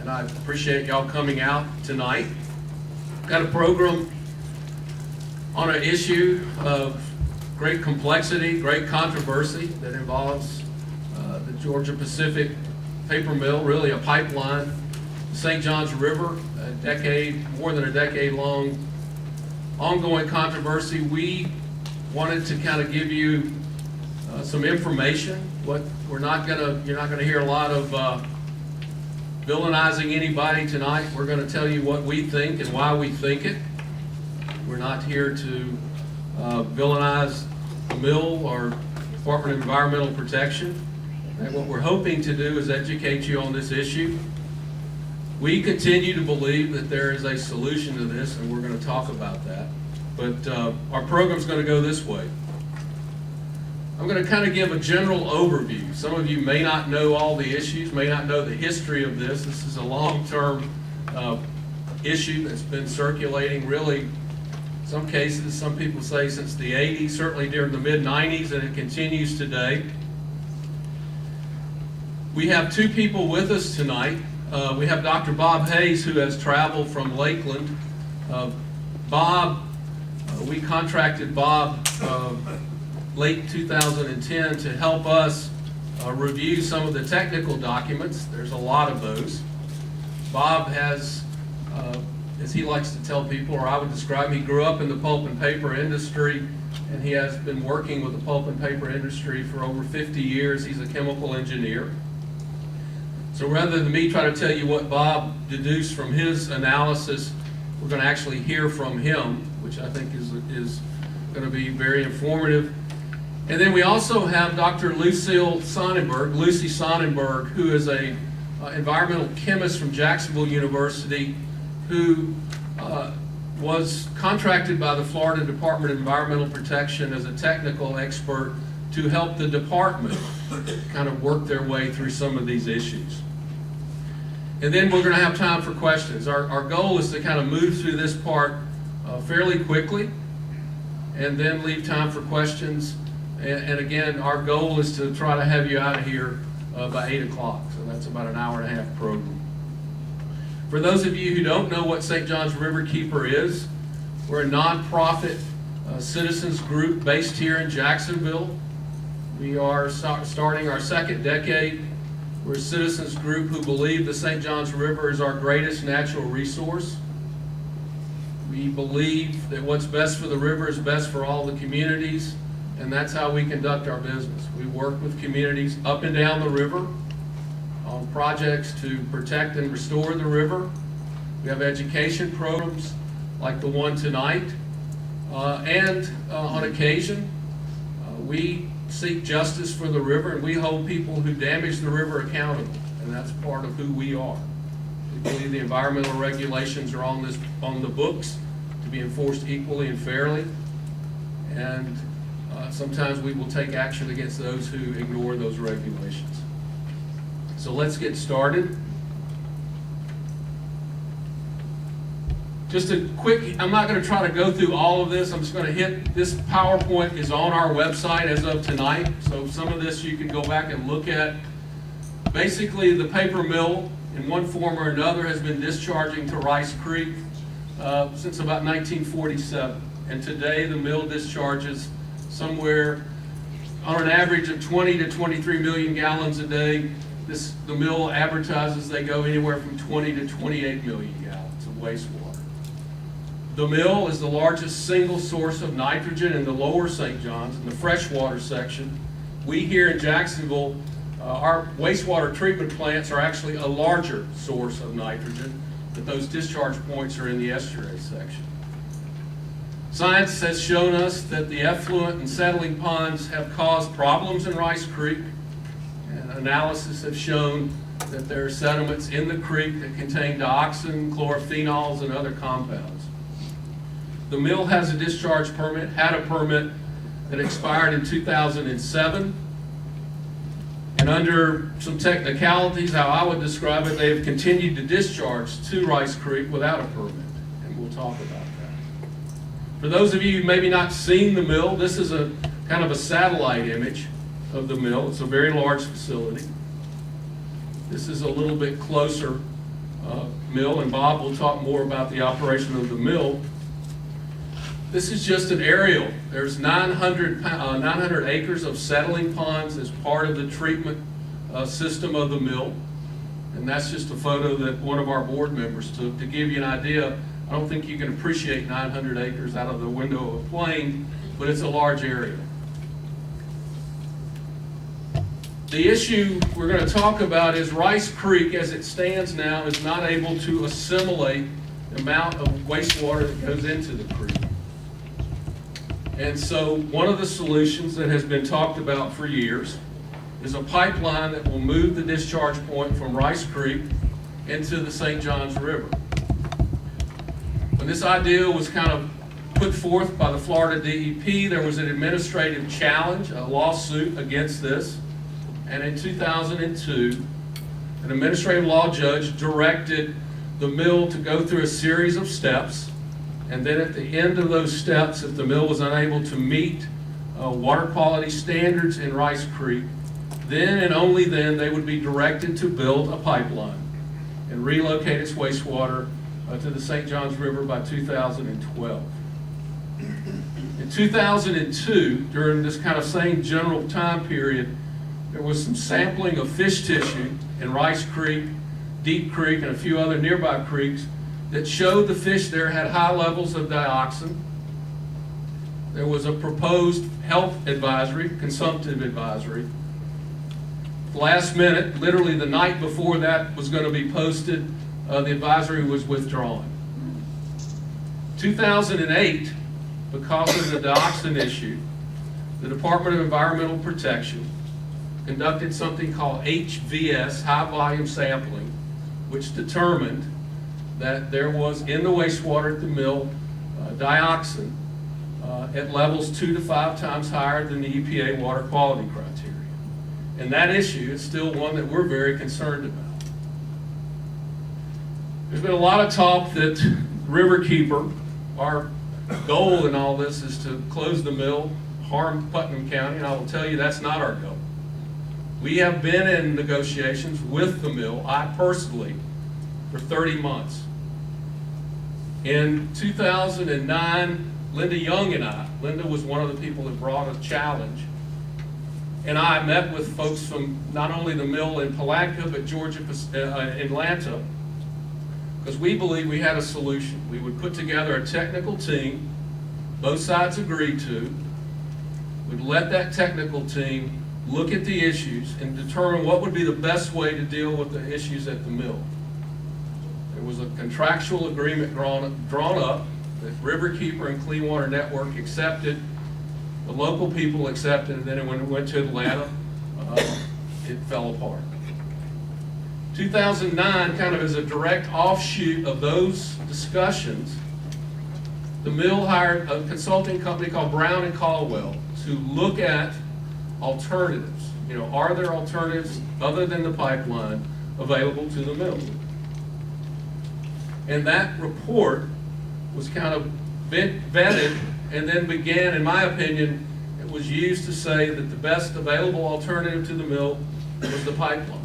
and I appreciate y'all coming out tonight. Got a program on an issue of great complexity, great controversy that involves the Georgia Pacific paper mill, really a pipeline, St. Johns River, more than a decade long ongoing controversy. We wanted to kind of give you some information. You're not gonna hear a lot of villainizing anybody tonight. We're going to tell you what we think and why we think it. We're not here to villainize the mill or Department of Environmental Protection. And what we're hoping to do is educate you on this issue. We continue to believe that there is a solution to this, and we're going to talk about that. But our program's going to go this way. I'm going to kind of give a general overview. Some of you may not know all the issues, may not know the history of this. This is a long-term issue that's been circulating, really, in some cases, some people say since the 80s, certainly during the mid-90s, and it continues today. We have two people with us tonight. We have Dr. Bob Hayes, who has traveled from Lakeland. We contracted Bob late 2010 to help us review some of the technical documents. There's a lot of those. Bob has, as he likes to tell people, or I would describe, he grew up in the pulp and paper industry, and he has been working with the pulp and paper industry for over 50 years. He's a chemical engineer. So rather than me try to tell you what Bob deduced from his analysis, we're going to actually hear from him, which I think is going to be very informative. And then we also have Dr. Lucy Sonnenberg, who is a environmental chemist from Jacksonville University, who was contracted by the Florida Department of Environmental Protection as a technical expert to help the department kind of work their way through some of these issues. And then we're going to have time for questions. Our goal is to kind of move through this part fairly quickly and then leave time for questions. And again, our goal is to try to have you out of here by 8 o'clock. So that's about an hour and a half program. For those of you who don't know what St. Johns Riverkeeper is, we're a nonprofit citizens group based here in Jacksonville. We are starting our second decade. We're a citizens group who believe the St. Johns River is our greatest natural resource. We believe that what's best for the river is best for all the communities, and that's how we conduct our business. We work with communities up and down the river on projects to protect and restore the river. We have education programs like the one tonight, and on occasion, we seek justice for the river, and we hold people who damage the river accountable, and that's part of who we are. We believe the environmental regulations are on the books to be enforced equally and fairly, and sometimes we will take action against those who ignore those regulations. So let's get started. Just a quick, I'm not going to try to go through all of this. I'm just going to hit, this PowerPoint is on our website as of tonight. So some of this you can go back and look at. Basically, the paper mill, in one form or another, has been discharging to Rice Creek since about 1947. And today, the mill discharges somewhere on an average of 20 to 23 million gallons a day. The mill advertises they go anywhere from 20 to 28 million gallons of wastewater. The mill is the largest single source of nitrogen in the lower St. Johns, in the freshwater section. We here in Jacksonville, our wastewater treatment plants are actually a larger source of nitrogen, but those discharge points are in the estuary section. Science has shown us that the effluent and settling ponds have caused problems in Rice Creek, and analysis have shown that there are sediments in the creek that contain dioxin, chlorophenols, and other compounds. The mill has a discharge permit, had a permit that expired in 2007. And under some technicalities, how I would describe it, they have continued to discharge to Rice Creek without a permit. And we'll talk about that. For those of you who maybe not seen the mill, this is a kind of a satellite image of the mill. It's a very large facility. This is a little bit closer mill, and Bob will talk more about the operation of the mill. This is just an aerial. There's 900 acres of settling ponds as part of the treatment system of the mill. And that's just a photo that one of our board members took to give you an idea. I don't think you can appreciate 900 acres out of the window of a plane, but it's a large area. The issue we're going to talk about is Rice Creek, as it stands now, is not able to assimilate the amount of wastewater that goes into the creek. And so one of the solutions that has been talked about for years is a pipeline that will move the discharge point from Rice Creek into the St. Johns River. When this idea was kind of put forth by the Florida DEP, there was an administrative challenge, a lawsuit against this. And in 2002, an administrative law judge directed the mill to go through a series of steps. And then at the end of those steps, if the mill was unable to meet water quality standards in Rice Creek, then and only then they would be directed to build a pipeline and relocate its wastewater to the St. Johns River by 2012. In 2002, during this kind of same general time period, there was some sampling of fish tissue in Rice Creek, Deep Creek, and a few other nearby creeks that showed the fish there had high levels of dioxin. There was a proposed health advisory, consumptive advisory. Last minute, literally the night before that was going to be posted, the advisory was withdrawn. 2008, because of the dioxin issue, the Department of Environmental Protection conducted something called HVS, high volume sampling, which determined that there was in the wastewater at the mill dioxin at levels 2 to 5 times higher than the EPA water quality criteria. And that issue is still one that we're very concerned about. There's been a lot of talk that Riverkeeper, our goal in all this is to close the mill, harm Putnam County, and I will tell you that's not our goal. We have been in negotiations with the mill, I personally, for 30 months. In 2009, Linda Young and I, Linda was one of the people that brought a challenge, and I met with folks from not only the mill in Palatka, but Georgia, Atlanta, because we believe we had a solution. We would put together a technical team, both sides agreed to, we'd let that technical team look at the issues and determine what would be the best way to deal with the issues at the mill. There was a contractual agreement drawn up that Riverkeeper and Clean Water Network accepted, the local people accepted, and then when it went to Atlanta, it fell apart. 2009, kind of as a direct offshoot of those discussions, the mill hired a consulting company called Brown and Caldwell to look at alternatives. You know, are there alternatives other than the pipeline available to the mill? And that report was kind of vetted and then began, in my opinion, it was used to say that the best available alternative to the mill was the pipeline.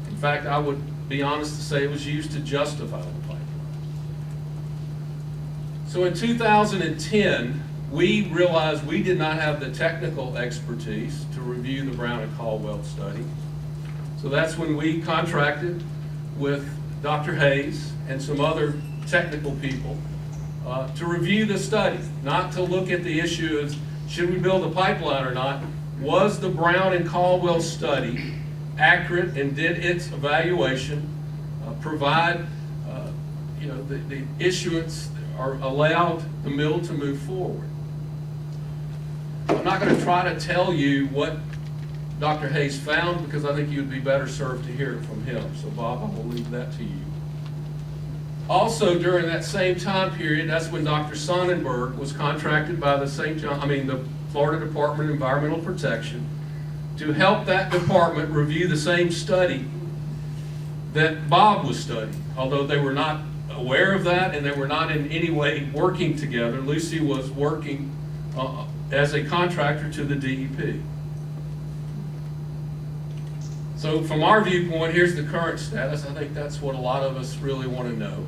In fact, I would be honest to say it was used to justify the pipeline. So in 2010, we realized we did not have the technical expertise to review the Brown and Caldwell study. So that's when we contracted with Dr. Hayes and some other technical people to review the study, not to look at the issue of should we build a pipeline or not. Was the Brown and Caldwell study accurate, and did its evaluation provide the issuance or allowed the mill to move forward? I'm not going to try to tell you what Dr. Hayes found because I think you'd be better served to hear it from him. So Bob, I will leave that to you. Also during that same time period, that's when Dr. Sonnenberg was contracted by the the Florida Department of Environmental Protection to help that department review the same study that Bob was studying. Although they were not aware of that and they were not in any way working together, Lucy was working as a contractor to the DEP. So from our viewpoint, here's the current status. I think that's what a lot of us really want to know.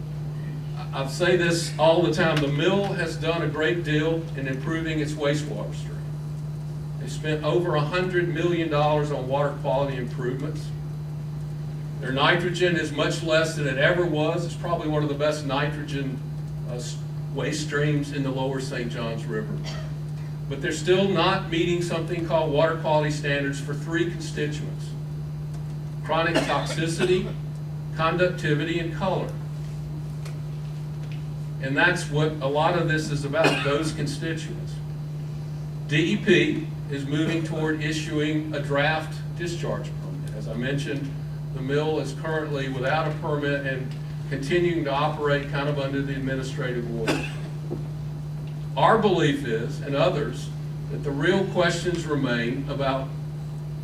I say this all the time. The mill has done a great deal in improving its wastewater stream. They spent over $100 million on water quality improvements. Their nitrogen is much less than it ever was. It's probably one of the best nitrogen waste streams in the lower St. Johns River. But they're still not meeting something called water quality standards for three constituents: chronic toxicity, conductivity, and color. And that's what a lot of this is about, those constituents. DEP is moving toward issuing a draft discharge permit. As I mentioned, the mill is currently without a permit and continuing to operate kind of under the administrative order. Our belief is, and others, that the real questions remain about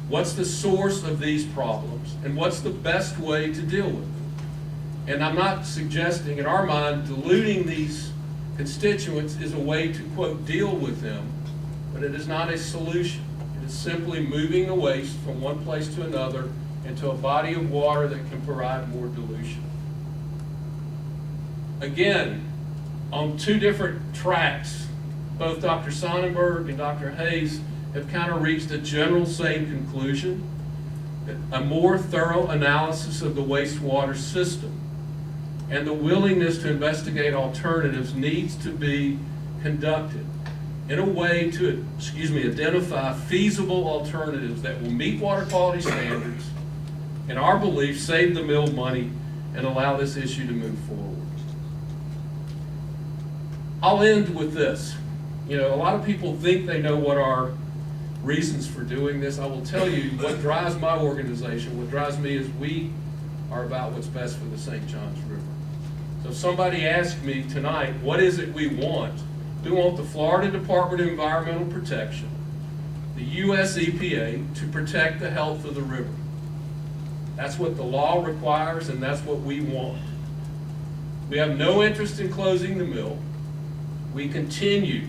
what's the source of these problems and what's the best way to deal with them. And I'm not suggesting, in our mind, diluting these constituents is a way to, quote, deal with them, but it is not a solution. It is simply moving the waste from one place to another into a body of water that can provide more dilution. Again, on two different tracks, both Dr. Sonnenberg and Dr. Hayes have kind of reached a general same conclusion, that a more thorough analysis of the wastewater system and the willingness to investigate alternatives needs to be conducted in a way to, identify feasible alternatives that will meet water quality standards, in our belief, save the mill money and allow this issue to move forward. I'll end with this. A lot of people think they know what our reasons for doing this. I will tell you what drives my organization, what drives me, is we are about what's best for the St. Johns River. So if somebody asked me tonight, what is it we want? We want the Florida Department of Environmental Protection, the U.S. EPA, to protect the health of the river. That's what the law requires, and that's what we want. We have no interest in closing the mill. We continue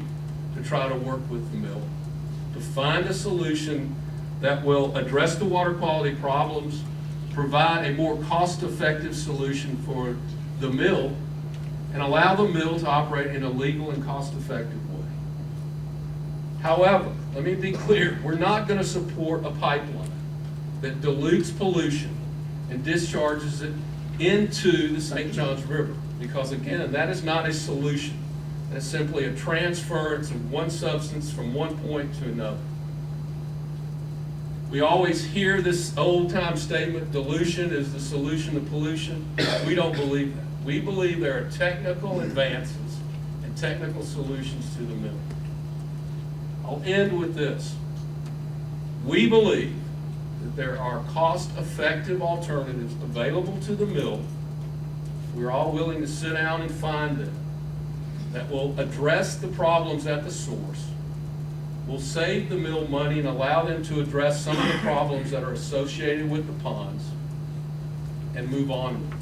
to try to work with the mill to find a solution that will address the water quality problems, provide a more cost-effective solution for the mill, and allow the mill to operate in a legal and cost-effective way. However, let me be clear, we're not going to support a pipeline that dilutes pollution and discharges it into the St. Johns River, because again, that is not a solution. It's simply a transference of one substance from one point to another. We always hear this old-time statement, dilution is the solution to pollution. We don't believe that. We believe there are technical advances and technical solutions to the mill. I'll end with this. We believe that there are cost-effective alternatives available to the mill. We're all willing to sit down and find them, that will address the problems at the source, will save the mill money and allow them to address some of the problems that are associated with the ponds, and move on with it.